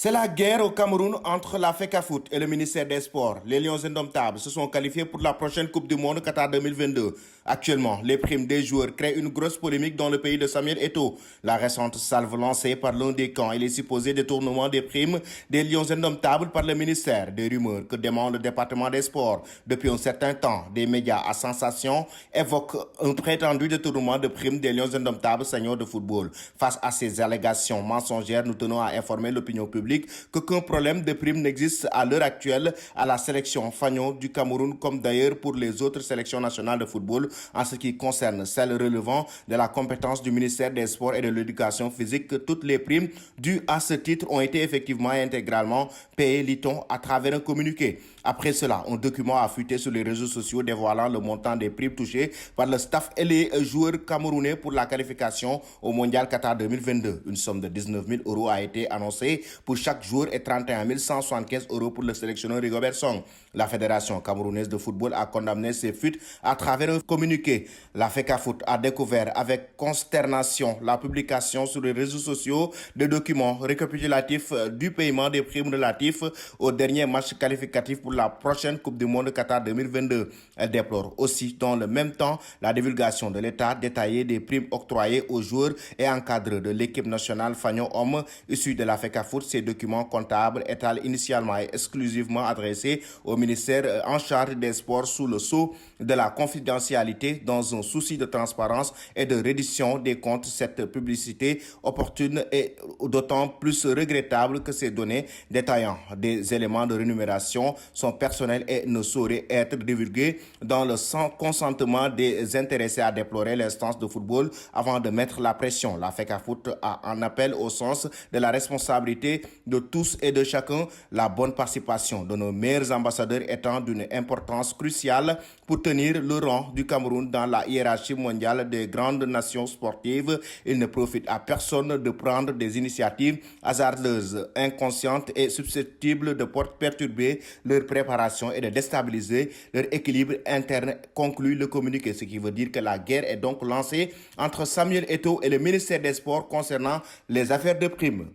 C'est la guerre au Cameroun entre la FECAFOOT et le ministère des Sports. Les Lions indomptables se sont qualifiés pour la prochaine Coupe du Monde Qatar 2022. Actuellement, les primes des joueurs créent une grosse polémique dans le pays de Samuel Eto'o. La récente salve lancée par l'un des camps et les supposés détournements des primes des Lions indomptables par le ministère. Des rumeurs que demande le département des Sports depuis un certain temps. Des médias à sensation évoquent un prétendu détournement de primes des Lions indomptables seniors de football. Face à ces allégations mensongères, nous tenons à informer l'opinion publique qu'aucun problème de prime n'existe à l'heure actuelle à la sélection fanion du Cameroun comme d'ailleurs pour les autres sélections nationales de football en ce qui concerne celles relevant de la compétence du ministère des Sports et de l'Éducation physique que toutes les primes dues à ce titre ont été effectivement et intégralement payées, lit-on, à travers un communiqué. Après cela, un document a fuité sur les réseaux sociaux dévoilant le montant des primes touchées par le staff et les joueurs camerounais pour la qualification au Mondial Qatar 2022. Une somme de 19 000 € a été annoncée pour chaque joueur et 31 175 € pour le sélectionneur Rigobert Song. La Fédération camerounaise de football a condamné ces fuites à travers un communiqué. La FECAFOOT a découvert avec consternation la publication sur les réseaux sociaux de documents récapitulatifs du paiement des primes relatifs au dernier match qualificatif pour la prochaine Coupe du Monde Qatar 2022. Elle déplore aussi dans le même temps la divulgation de l'état détaillé des primes octroyées aux joueurs et encadreurs de l'équipe nationale Fagnon Homme issue de la FECAFOOT. Ces documents comptables étaient initialement et exclusivement adressés au ministère en charge des sports sous le sceau de la confidentialité dans un souci de transparence et de reddition des comptes. Cette publicité opportune est d'autant plus regrettable que ces données détaillant des éléments de rémunération sont personnelles et ne sauraient être divulguées dans le sans consentement des intéressés, à déplorer l'instance de football avant de mettre la pression. La FECAFOOT a en appel au sens de la responsabilité de tous et de chacun, la bonne participation de nos meilleurs ambassadeurs étant d'une importance cruciale pour tenir le rang du Cameroun dans la hiérarchie mondiale des grandes nations sportives. Il ne profite à personne de prendre des initiatives hasardeuses, inconscientes et susceptibles de perturber leur préparation et de déstabiliser leur équilibre interne, conclut le communiqué. Ce qui veut dire que la guerre est donc lancée entre Samuel Eto'o et le ministère des Sports concernant les affaires de primes.